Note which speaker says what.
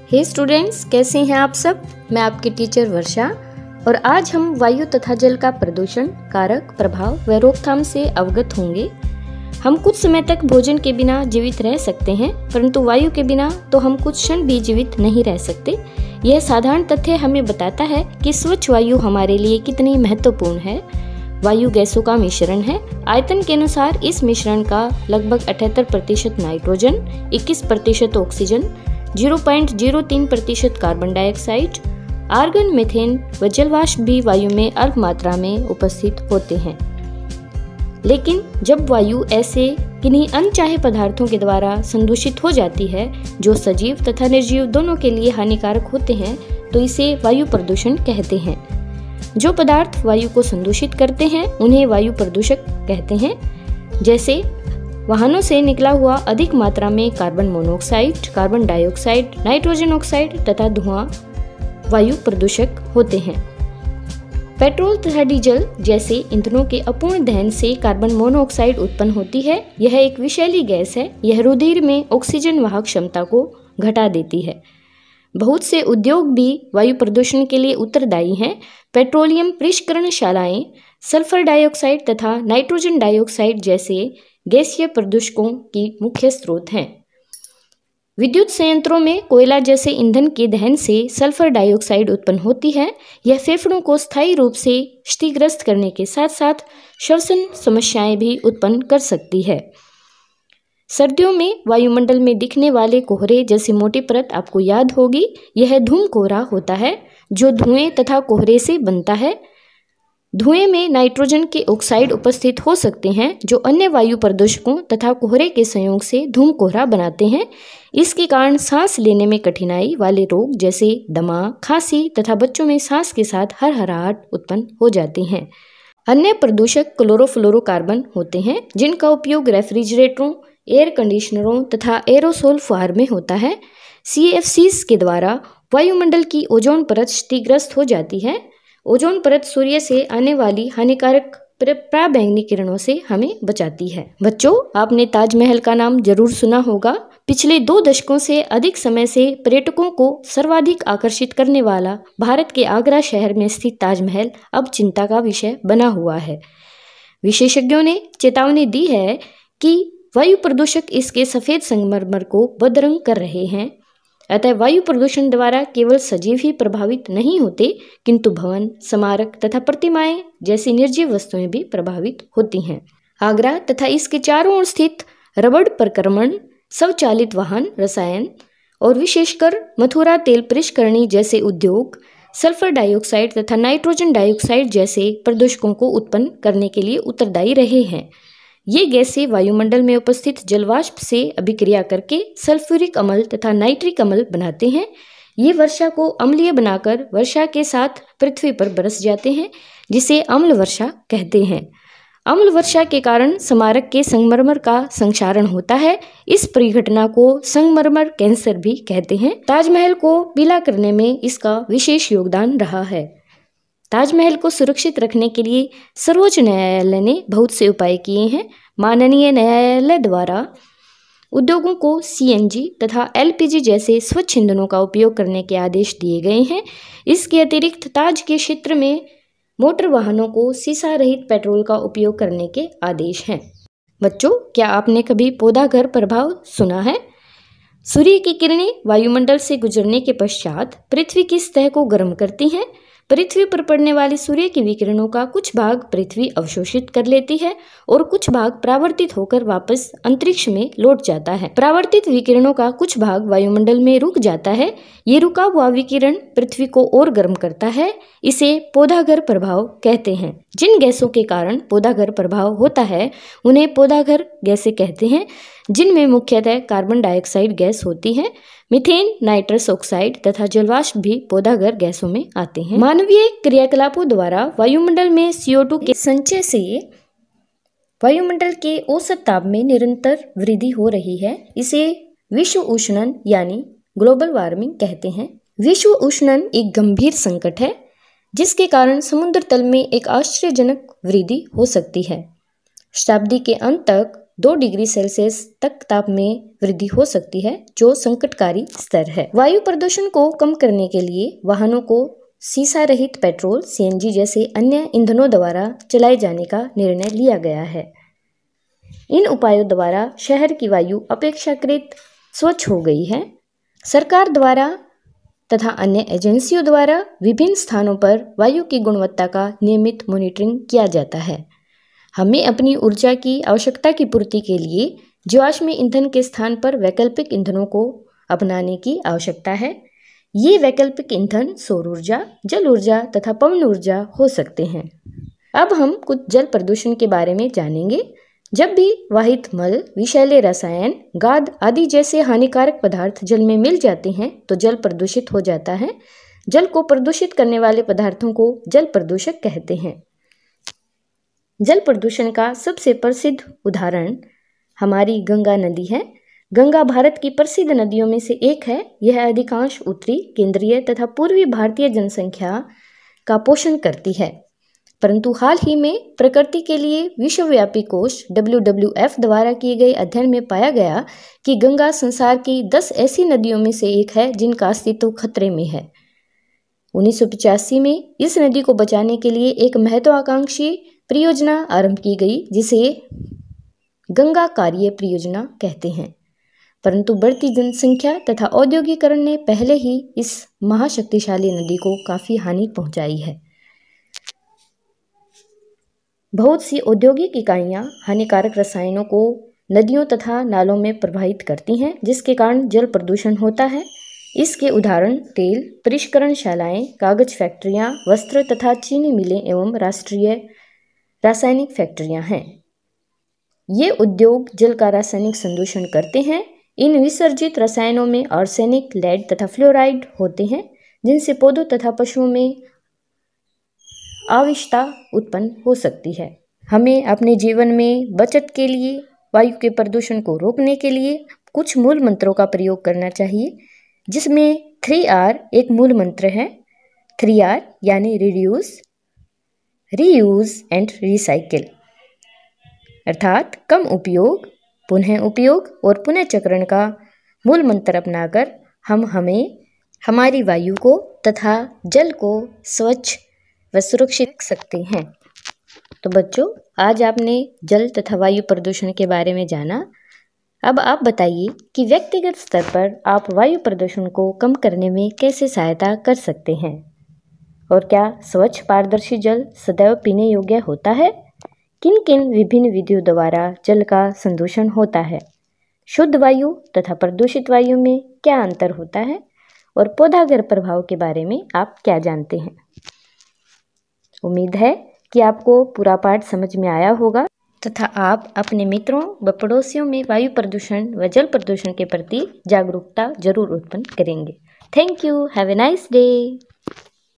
Speaker 1: हे students, कैसे हैं आप सब। मैं आपकी टीचर वर्षा और आज हम वायु तथा जल का प्रदूषण, कारक, प्रभाव व रोकथाम से अवगत होंगे। हम कुछ समय तक भोजन के बिना जीवित रह सकते हैं, परंतु वायु के बिना तो हम कुछ क्षण भी जीवित नहीं रह सकते। यह साधारण तथ्य हमें बताता है कि स्वच्छ वायु हमारे लिए कितनी महत्वपूर्ण है। वायु गैसों का मिश्रण है। आयतन के अनुसार इस मिश्रण का लगभग 78% nitrogen, 21% oxygen, 0.03% carbon dioxide, argon, methane व जलवाष्प भी वायु में अल्प मात्रा में उपस्थित होते हैं। लेकिन जब वायु ऐसे किन्हीं अनचाहे पदार्थों के द्वारा संदूषित हो जाती है जो सजीव तथा निर्जीव दोनों के लिए हानिकारक होते हैं, तो इसे वायु प्रदूषण कहते हैं। जो पदार्थ वायु को संदूषित करते हैं उन्हें वायु प्रदूषक कहते हैं। जैसे वाहनों से निकला हुआ अधिक मात्रा में carbon monoxide, carbon dioxide, nitrogen oxide तथा धुआं वायु प्रदूषक होते हैं। पेट्रोल तथा डीजल जैसे ईंधनों के अपूर्ण दहन से कार्बन मोनोऑक्साइड उत्पन्न होती है। यह एक विषैली गैस है। यह रुधिर में ऑक्सीजन वाहक क्षमता को घटा देती है। बहुत से उद्योग भी वायु प्रदूषण के लिए उत्तरदायी हैं। पेट्रोलियम परिष्करणशालाएं सल्फर डाइऑक्साइड तथा नाइट्रोजन डाइऑक्साइड जैसे गैसीय प्रदूषकों की मुख्य स्रोत हैं। विद्युत संयंत्रों में कोयला जैसे ईंधन के दहन से सल्फर डाइऑक्साइड उत्पन्न होती है। यह फेफड़ों को स्थायी रूप से क्षतिग्रस्त करने के साथ साथ श्वसन समस्याएं भी उत्पन्न कर सकती है। सर्दियों में वायुमंडल में दिखने वाले कोहरे जैसी मोटी परत आपको याद होगी। यह धूम कोहरा होता है जो धुएं तथा कोहरे से बनता है। धुएं में नाइट्रोजन के ऑक्साइड उपस्थित हो सकते हैं जो अन्य वायु प्रदूषकों तथा कोहरे के संयोग से धूम कोहरा बनाते हैं। इसके कारण सांस लेने में कठिनाई वाले रोग जैसे दमा, खांसी तथा बच्चों में सांस के साथ हरहराहट उत्पन्न हो जाते हैं। अन्य प्रदूषक क्लोरोफ्लोरोकार्बन होते हैं जिनका उपयोग रेफ्रिजरेटरों, एयर कंडीशनरों तथा एरोसोल फुहार में होता है। CFCs के द्वारा वायुमंडल की ओजोन परत क्षतिग्रस्त हो जाती है। ओजोन परत सूर्य से आने वाली हानिकारक पराबैंगनी किरणों से हमें बचाती है। बच्चों, आपने ताजमहल का नाम जरूर सुना होगा। पिछले 2 दशकों से अधिक समय से पर्यटकों को सर्वाधिक आकर्षित करने वाला भारत के आगरा शहर में स्थित ताजमहल अब चिंता का विषय बना हुआ है। विशेषज्ञों ने चेतावनी दी है कि वायु प्रदूषक इसके सफेद संगमरमर को बदरंग कर रहे हैं। अतः वायु प्रदूषण द्वारा केवल सजीव ही प्रभावित नहीं होते, किंतु भवन, स्मारक तथा प्रतिमाएं जैसी निर्जीव वस्तुएं भी प्रभावित होती हैं। आगरा तथा इसके चारों ओर स्थित रबड़ प्रक्रमण, स्वचालित वाहन, रसायन और विशेषकर मथुरा तेल परिष्करणी जैसे उद्योग सल्फर डाइऑक्साइड तथा नाइट्रोजन डाइऑक्साइड जैसे प्रदूषकों को उत्पन्न करने के लिए उत्तरदायी रहे हैं। ये गैसें वायुमंडल में उपस्थित जलवाष्प से अभिक्रिया करके सल्फ्यूरिक अम्ल तथा नाइट्रिक अम्ल बनाते हैं। ये वर्षा को अम्लीय बनाकर वर्षा के साथ पृथ्वी पर बरस जाते हैं, जिसे अम्ल वर्षा कहते हैं। अम्ल वर्षा के कारण स्मारक के संगमरमर का संक्षारण होता है। इस परिघटना को संगमरमर कैंसर भी कहते हैं। ताजमहल को पीला करने में इसका विशेष योगदान रहा है। ताजमहल को सुरक्षित रखने के लिए सर्वोच्च न्यायालय ने बहुत से उपाय किए हैं। माननीय न्यायालय द्वारा उद्योगों को CNG तथा LPG जैसे स्वच्छ ईंधनों का उपयोग करने के आदेश दिए गए हैं। इसके अतिरिक्त ताज के क्षेत्र में मोटर वाहनों को शीशा रहित पेट्रोल का उपयोग करने के आदेश हैं। बच्चों, क्या आपने कभी पौधा घर प्रभाव सुना है? सूर्य की किरणें वायुमंडल से गुजरने के पश्चात पृथ्वी की सतह को गर्म करती हैं। पृथ्वी पर पड़ने वाली सूर्य की विकिरणों का कुछ भाग पृथ्वी अवशोषित कर लेती है और कुछ भाग परावर्तित होकर वापस अंतरिक्ष में लौट जाता है। परावर्तित विकिरणों का कुछ भाग वायुमंडल में रुक जाता है। ये रुका हुआ विकिरण पृथ्वी को और गर्म करता है। इसे पौधाघर प्रभाव कहते हैं। जिन गैसों के कारण पौधाघर प्रभाव होता है उन्हें पौधाघर गैसें कहते हैं, जिनमें मुख्यतः कार्बन डाइऑक्साइड गैस होती है। मीथेन, नाइट्रस ऑक्साइड तथा जलवाष्प भी पौधाघर गैसों में आते हैं। मानवीय क्रियाकलापों द्वारा वायुमंडल में CO2 के संचय से वायुमंडल के औसत ताप में निरंतर वृद्धि हो रही है। इसे विश्व उष्णन यानी ग्लोबल वार्मिंग कहते हैं। विश्व उष्णन एक गंभीर संकट है जिसके कारण समुद्र तल में एक आश्चर्यजनक वृद्धि हो सकती है। शताब्दी के अंत तक 2 डिग्री सेल्सियस तक ताप में वृद्धि हो सकती है, जो संकटकारी स्तर है। वायु प्रदूषण को कम करने के लिए वाहनों को सीसा रहित पेट्रोल, सीएनजी जैसे अन्य ईंधनों द्वारा चलाए जाने का निर्णय लिया गया है। इन उपायों द्वारा शहर की वायु अपेक्षाकृत स्वच्छ हो गई है। सरकार द्वारा तथा अन्य एजेंसियों द्वारा विभिन्न स्थानों पर वायु की गुणवत्ता का नियमित मॉनिटरिंग किया जाता है। हमें अपनी ऊर्जा की आवश्यकता की पूर्ति के लिए जीवाश्म ईंधन के स्थान पर वैकल्पिक ईंधनों को अपनाने की आवश्यकता है। ये वैकल्पिक ईंधन सौर ऊर्जा, जल ऊर्जा तथा पवन ऊर्जा हो सकते हैं। अब हम कुछ जल प्रदूषण के बारे में जानेंगे। जब भी वाहित मल, विषैले रसायन, गाद आदि जैसे हानिकारक पदार्थ जल में मिल जाते हैं तो जल प्रदूषित हो जाता है। जल को प्रदूषित करने वाले पदार्थों को जल प्रदूषक कहते हैं। जल प्रदूषण का सबसे प्रसिद्ध उदाहरण हमारी गंगा नदी है। गंगा भारत की प्रसिद्ध नदियों में से एक है। यह अधिकांश उत्तरी, केंद्रीय तथा पूर्वी भारतीय जनसंख्या का पोषण करती है, परंतु हाल ही में प्रकृति के लिए विश्वव्यापी कोष WWF द्वारा किए गए अध्ययन में पाया गया कि गंगा संसार की 10 ऐसी नदियों में से एक है जिनका अस्तित्व खतरे में है। 1985 में इस नदी को बचाने के लिए एक महत्वाकांक्षी परियोजना आरंभ की गई, जिसे गंगा कार्य परियोजना कहते हैं, परंतु बढ़ती जनसंख्या तथा औद्योगिकरण ने पहले ही इस महाशक्तिशाली नदी को काफ़ी हानि पहुंचाई है। बहुत सी औद्योगिक इकाइयां हानिकारक रसायनों को नदियों तथा नालों में प्रवाहित करती हैं, जिसके कारण जल प्रदूषण होता है। इसके उदाहरण तेल परिष्करणशालाएं, कागज फैक्ट्रियां, वस्त्र तथा चीनी मिलें एवं राष्ट्रीय रासायनिक फैक्ट्रियां हैं। ये उद्योग जल का रासायनिक संदूषण करते हैं। इन विसर्जित रसायनों में आर्सेनिक, लेड तथा फ्लोराइड होते हैं, जिनसे पौधों तथा पशुओं में अविषता उत्पन्न हो सकती है। हमें अपने जीवन में बचत के लिए वायु के प्रदूषण को रोकने के लिए कुछ मूल मंत्रों का प्रयोग करना चाहिए, जिसमें 3R एक मूल मंत्र है। 3R यानी रिड्यूस, रीयूज एंड रिसाइकिल, अर्थात कम उपयोग, पुनः उपयोग और पुनः चक्रण का मूल मंत्र अपनाकर हमें हमारी वायु को तथा जल को स्वच्छ व सुरक्षित रख सकते हैं। तो बच्चों, आज आपने जल तथा वायु प्रदूषण के बारे में जाना। अब आप बताइए कि व्यक्तिगत स्तर पर आप वायु प्रदूषण को कम करने में कैसे सहायता कर सकते हैं, और क्या स्वच्छ पारदर्शी जल सदैव पीने योग्य होता है? किन किन विभिन्न विधियों द्वारा जल का संदूषण होता है? शुद्ध वायु तथा प्रदूषित वायु में क्या अंतर होता है? और पौधागत प्रभाव के बारे में आप क्या जानते हैं? उम्मीद है कि आपको पूरा पाठ समझ में आया होगा तथा आप अपने मित्रों व पड़ोसियों में वायु प्रदूषण व जल प्रदूषण के प्रति जागरूकता जरूर उत्पन्न करेंगे। Thank you. Have a nice day.